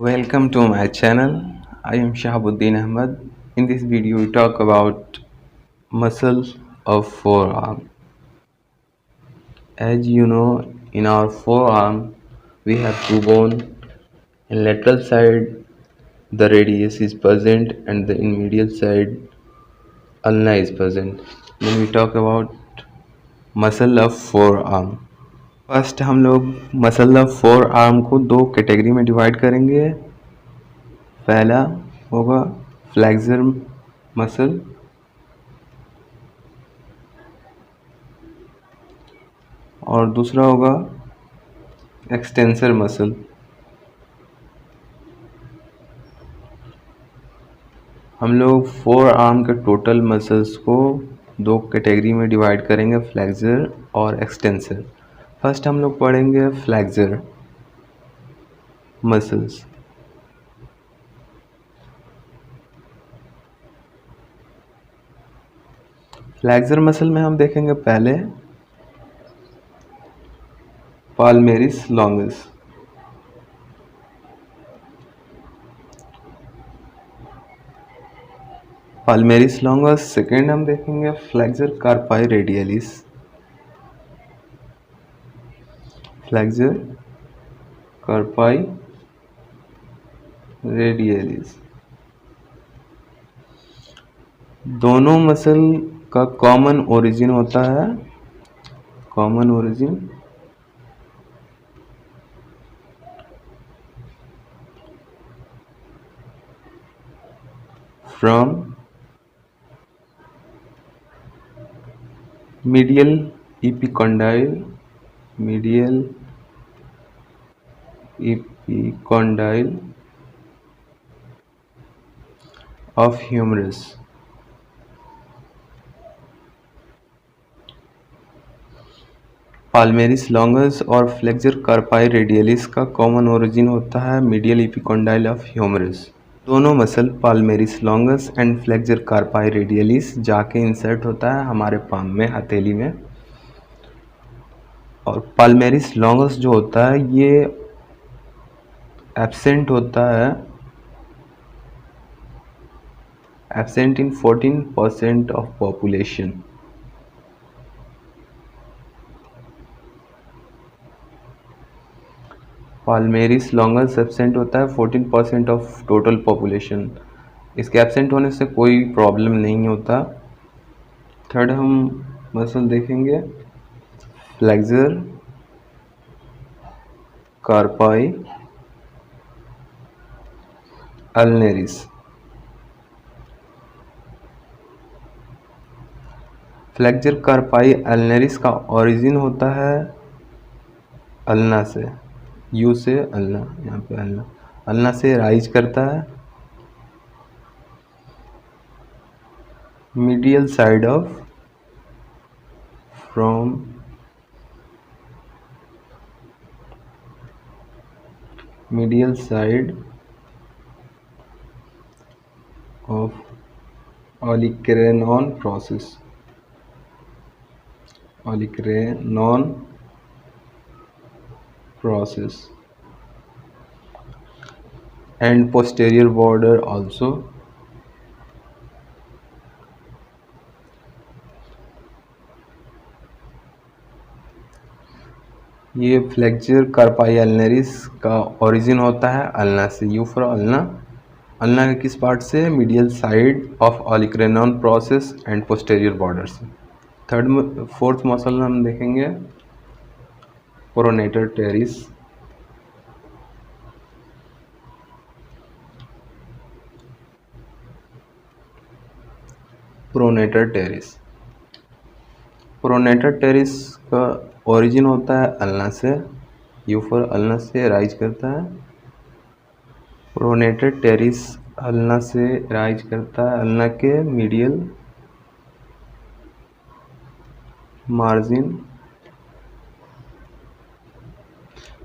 Welcome to my channel. I am Shahabuddin Ahmad. In this video, we talk about muscle of forearm. As you know, in our forearm, we have two bones. In lateral side, the radius is present, and in medial side, ulna is present. Then we talk about muscle of forearm. First हम लोग muscle of four arm को दो category में divide करेंगे. पहला होगा flexor muscle और दूसरा होगा एक्सटेंसर मसल. हम लोग फोर आर्म के टोटल मसल्स को दो कैटेगरी में डिवाइड करेंगे, फ्लेक्सर और एक्सटेंसर. फर्स्ट हम लोग पढ़ेंगे फ्लेक्सर मसल्स. फ्लेक्सर मसल में हम देखेंगे पहले पाल्मेरिस लॉन्गिस. पाल्मेरिस लॉन्गिस. सेकेंड हम देखेंगे flexor carpi radialis. Flexor carpi radialis. दोनों मसल का कॉमन ओरिजिन होता है, common origin from medial epicondyle, medial epicondyle of humerus. Palmaris longus और फ्लेक्सर कार्पाई रेडियलिस का कॉमन ओरिजिन होता है मीडियल एपिकोंडाइल ऑफ ह्यूमरस. दोनों muscle palmaris longus and flexor carpi radialis जाके इंसर्ट होता है हमारे पाम में, हथेली में. और पाल्मेरिस लॉन्गस जो होता है ये एब्सेंट होता है, absent in 14% of population. Palmaris longus absent होता है 14% ऑफ टोटल पॉपुलेशन. इसके एब्सेंट होने से कोई प्रॉब्लम नहीं होता. थर्ड हम मसल देखेंगे फ्लेक्सर कार्पाई अल्नेरिस. फ्लेक्सर कार्पाई अल्नेरिस का ओरिजिन होता है अल्ना से, यू से अल्ना, यहाँ पे अल्ना, अल्ना से राइज करता है medial side of, from medial side of olecranon process, olecranon process and posterior border also. ये फ्लेक्सर कार्पाई अल्नेरिस का ओरिजिन होता है अल्ना से, यू फॉर अल्ना. अल्ना के किस पार्ट से? Medial side of olecranon process and posterior border से. Fourth muscle हम देखेंगे pronator teres. Pronator teres. Pronator teres का ओरिजिन होता है अल्ना से, यू फॉर अल्ना से राइज करता है. प्रोनेटर टेरिस अल्ना से राइज करता है, अल्ना के medial margin,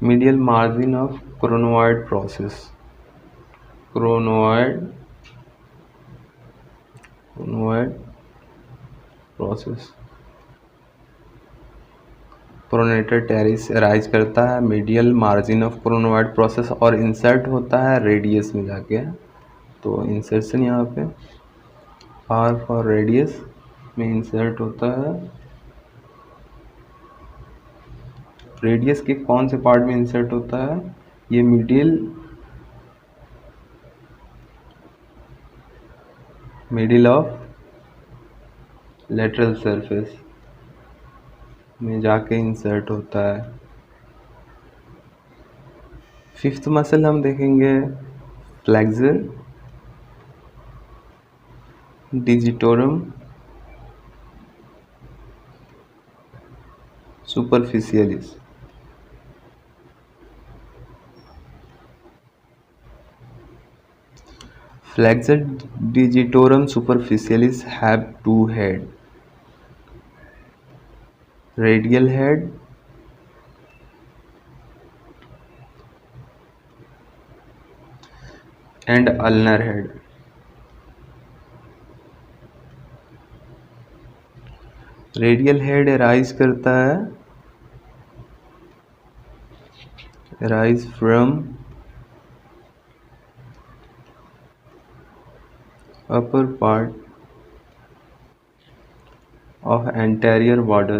medial margin of coronoid process, coronoid process, pronator teres rise करता है medial margin of coronoid process और इंसर्ट होता है रेडियस में जाके। तो इंसर्शन यहाँ पे आर फॉर रेडियस में इंसर्ट होता है। रेडियस के कौन से पार्ट में इंसर्ट होता है? ये मिडिल ऑफ लेटरल सरफेस में जाके इंसर्ट होता है। फिफ्थ मसल हम देखेंगे flexor digitorum superficialis. Flexor digitorum superficialis have two head, radial head and ulnar head. Radial head rise करता है rise from upper part of anterior border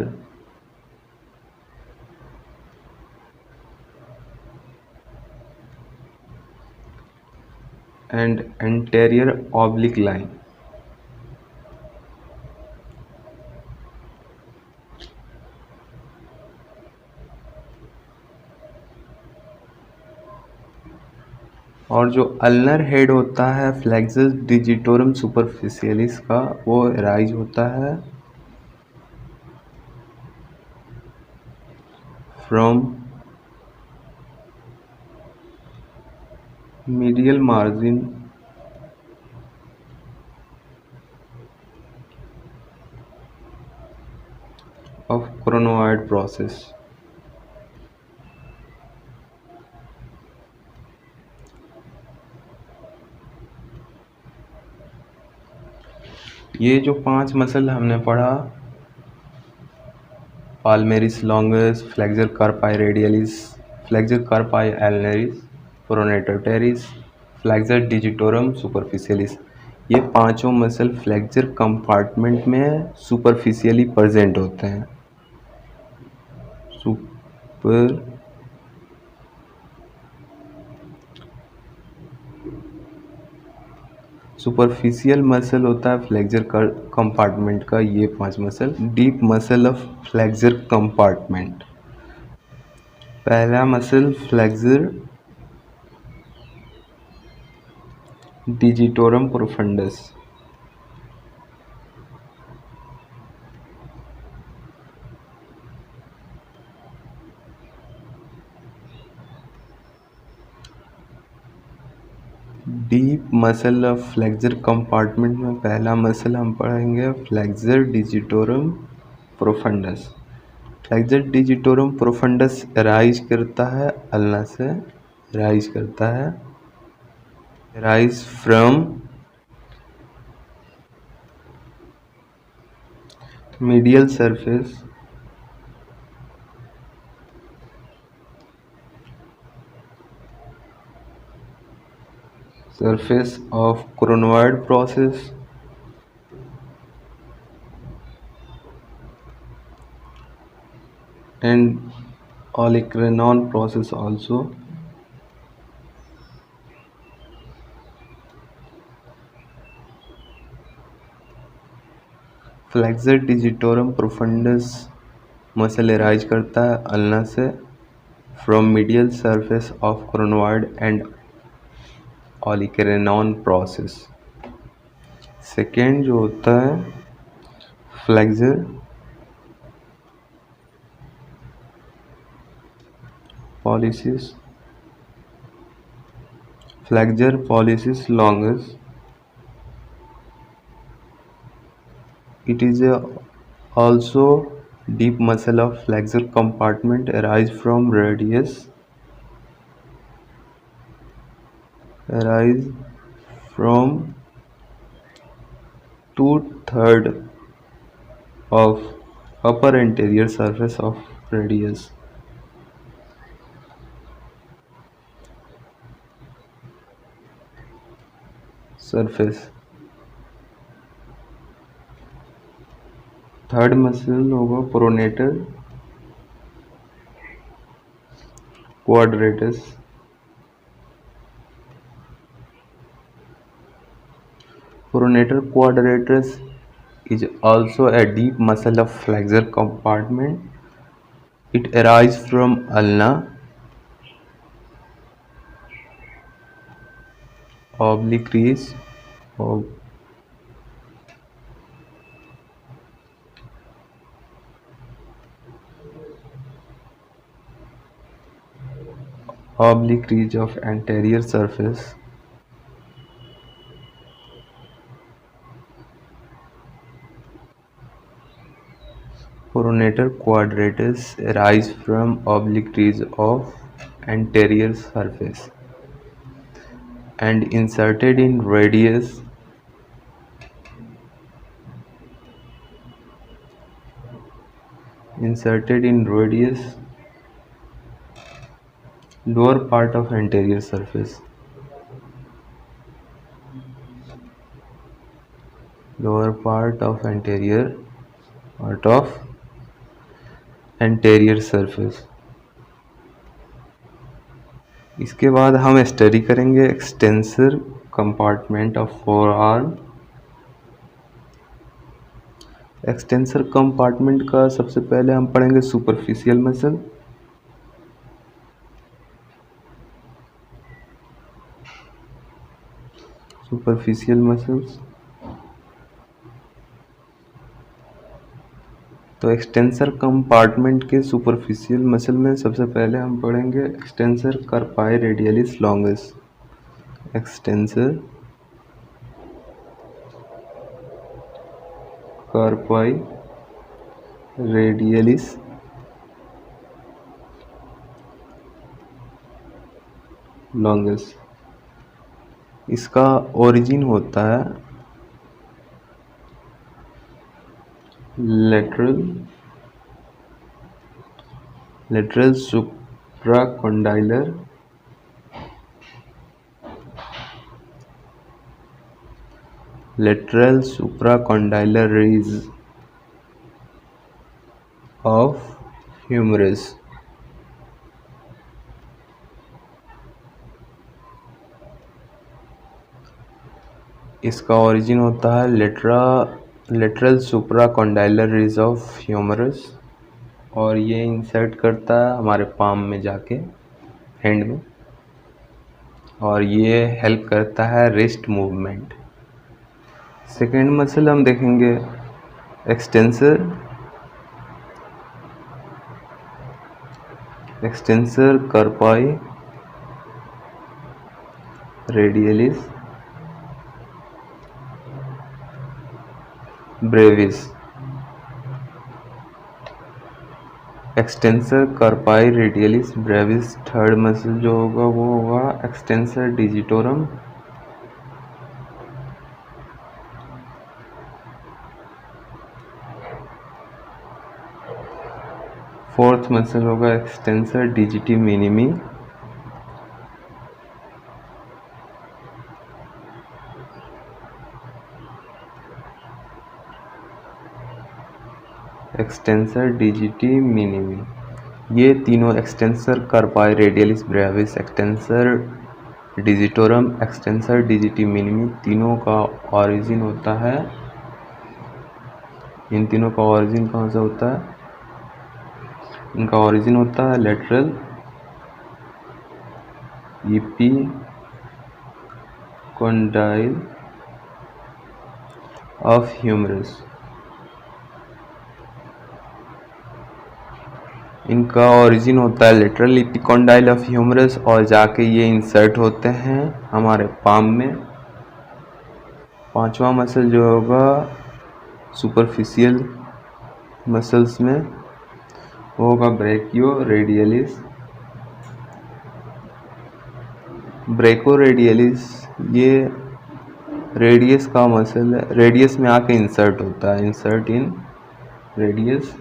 and anterior oblique line. और जो ulnar head होता है plexus digitorum superficialis का, वो rise होता है from medial margin of chronoid process. ये जो 5 मसल हमने पढ़ा, palmaris longus, flexor carpi radialis, flexor carpi ulnaris, pronator teres, flexor digitorum superficialis, ये पांचों मसल फ्लेक्सर कंपार्टमेंट में सुपरफिशियली प्रेजेंट होते हैं। सुपरफिशियल मसल होता है फ्लेक्सर कंपार्टमेंट का, ये 5 muscle. Deep muscle of flexor compartment, पहला muscle flexor digitorum profundus, deep muscle of flexor compartment में पहला मसल हम पढ़ेंगे flexor digitorum profundus. Flexor digitorum profundus rise करता है अल्ना से, राइज करता है, rise from medial surface of chronoid process and olecranon process also. Flexor digitorum profundus muscle rise करता है अल्ना से from medial surface of coronoid and olecranon process. Second जो होता है flexor pollicis, flexor pollicis longus, it is also deep muscle of flexor compartment, arise from radius, arise from 2/3 of upper anterior surface of radius. Surface. Third muscle होगा pronator quadratus. Pronator quadratus is also a deep muscle of flexor compartment. It arises from ulna, obliques, ob- oblique ridge of anterior surface. Pronator quadratus arises from oblique ridge of anterior surface and inserted in radius lower part of anterior surface. Lower part of anterior surface. इसके बाद हम study करेंगे extensor compartment of forearm. Extensor compartment का सबसे पहले हम पढ़ेंगे superficial muscle. Superficial muscles. तो एक्सटेंसर कंपार्टमेंट के सुपरफिशियल मसल में सबसे पहले हम पढ़ेंगे extensor carpi radialis longus. Extensor carpi radialis longus. इसका ओरिजिन होता है lateral supracondylar ridge of humerus। इसका ओरिजिन होता है lateral supracondylar ridge of humerus और ये इंसर्ट करता है हमारे पाम में जाके हैंड में, और ये हेल्प करता है रिस्ट मूवमेंट। सेकेंड मसल हम देखेंगे extensor carpi radialis Brevis. Extensor carpi radialis Brevis. Third muscle जो होगा वो होगा एक्सटेंसर डिजिटोरम। फोर्थ मसल होगा एक्सटेंसर डिजिटी मिनिमी। Extensor डिजिटी minimi. ये तीनों extensor carpi radialis Brevis, extensor digitorum, extensor डिजिटी minimi, तीनों का ओरिजिन होता है, इन तीनों का ओरिजिन कहाँ से होता है? इनका ओरिजिन होता है लेटरल एपिकोंडाइल ऑफ ह्यूमरस। इनका ओरिजिन होता है लेटरल एपिकोंडाइल ऑफ ह्यूमरस और जाके ये इंसर्ट होते हैं हमारे पाम में। पांचवा मसल जो होगा सुपरफिशियल मसल्स में वो होगा ब्रेकियो रेडियलिस। ब्रेको रेडियलिस ये रेडियस का मसल है, रेडियस में आके इंसर्ट होता है, इंसर्ट इन रेडियस।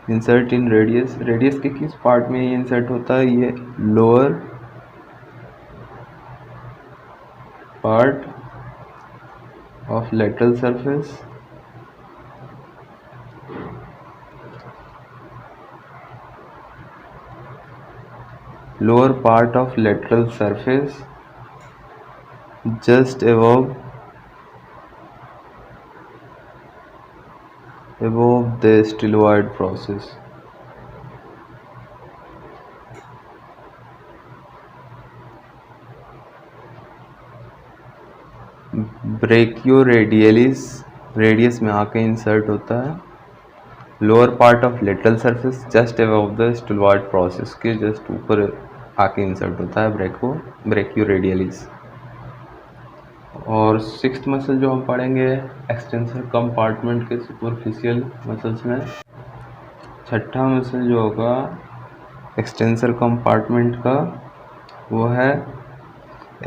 इंसर्ट इन रेडियस, रेडियस के किस पार्ट में ये इंसर्ट होता है? ये lower part of lateral surface, lower part of lateral surface just above the styloid process. Brachioradialis radius में आके इंसर्ट होता है, lower part of lateral surface just above the styloid process के जस्ट ऊपर आके इंसर्ट होता है ब्रेकियोरेडियलिस। और सिक्स्थ मसल जो हम पढ़ेंगे एक्सटेंसर कंपार्टमेंट के सुपरफिशियल मसल्स में, छठा मसल जो होगा एक्सटेंसर कंपार्टमेंट का वो है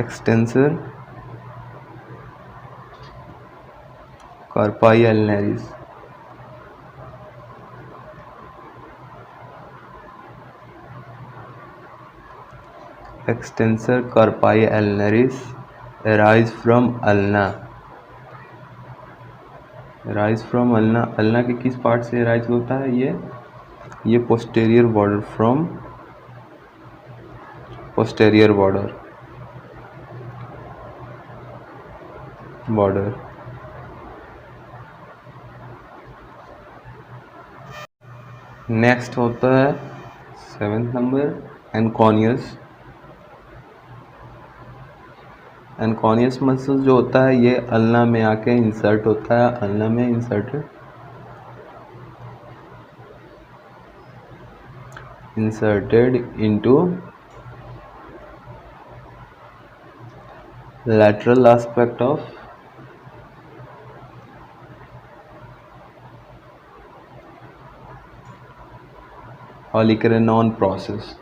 extensor carpi ulnaris. Extensor carpi ulnaris arise from ulna, rise from ulna, ulna के किस पार्ट से राइज होता है? ये posterior border, from posterior border. Next होता है 7th नंबर एनकॉनियस। एनकॉनियस मसल जो होता है ये अल्ना में आके इंसर्ट होता है, अल्ना में inserted into lateral aspect of Olecranon process।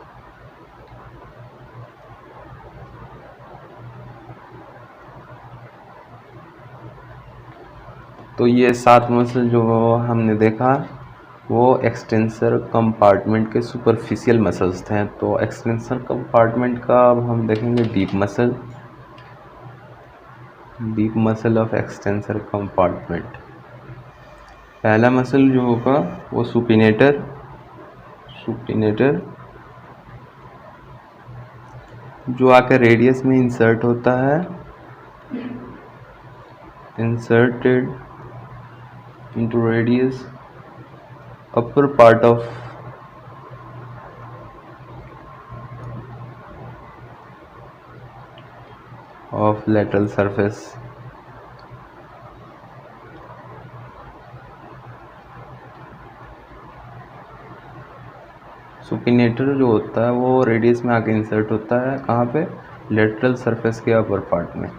तो ये 7 मसल जो हमने देखा वो एक्सटेंसर कंपार्टमेंट के सुपरफिशियल मसल्स थे। तो एक्सटेंसर कंपार्टमेंट का अब हम देखेंगे deep muscle of extensor compartment. पहला मसल जो होगा वो सुपिनेटर जो आकर रेडियस में इंसर्ट होता है, inserted into radius upper part of lateral surface। Supinator जो होता है वो रेडियस में आके इंसर्ट होता है, कहाँ पे? लेटरल सरफेस के अपर पार्ट में।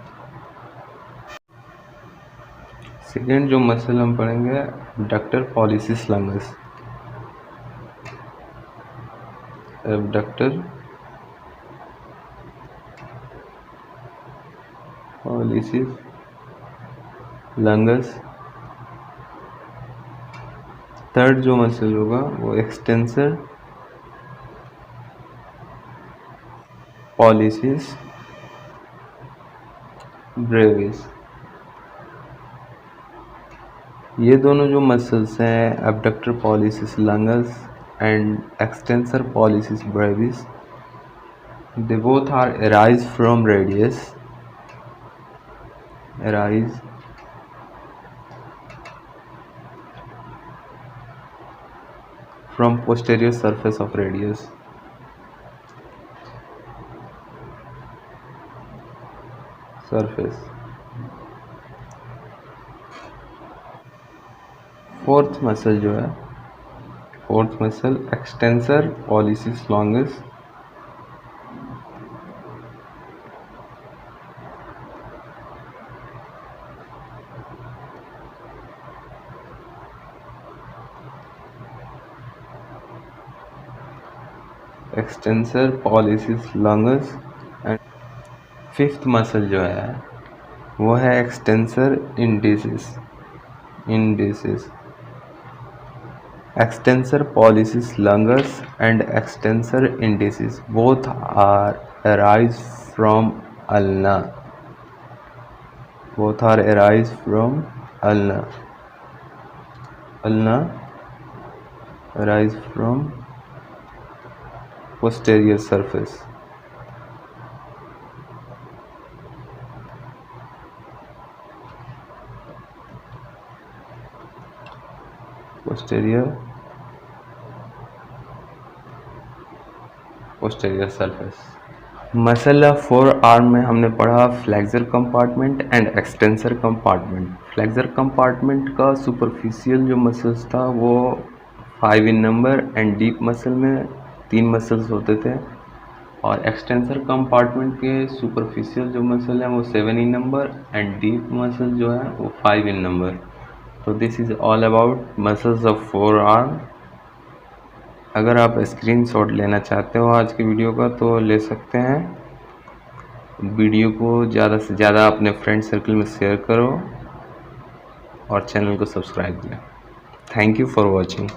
सेकेंड जो मसल हम पढ़ेंगे abductor pollicis longus. Abductor pollicis longus. Third जो मसल होगा वो एक्सटेंसर पॉलिसिस ब्रेविस। ये दोनों जो मसल्स हैं abductor pollicis longus and extensor pollicis brevis, they both are arise from radius, arise from posterior surface of radius। Fourth muscle जो है, fourth muscle extensor pollicis longus. Extensor pollicis longus. And fifth muscle जो है वो है extensor indices. Extensor pollicis longus and extensor indicis both are arise from ulna. Both are arise from ulna. Ulna arise from posterior surface. Posterior surface. Muscle of four arm में हमने पढ़ा flexor compartment and extensor compartment. Flexor compartment का superficial जो muscles था वो 5 इन number and deep muscle में 3 muscles होते थे, और एक्सटेंसर कंपार्टमेंट के सुपरफिशियल जो मसल है वो 7 इन नंबर एंड डीप मसल जो है वो 5 इन नंबर। तो this is all about muscles of four arm. अगर आप स्क्रीनशॉट लेना चाहते हो आज की वीडियो का तो ले सकते हैं। वीडियो को ज़्यादा से ज़्यादा अपने फ्रेंड सर्कल में शेयर करो और चैनल को सब्सक्राइब करें। Thank you for watching.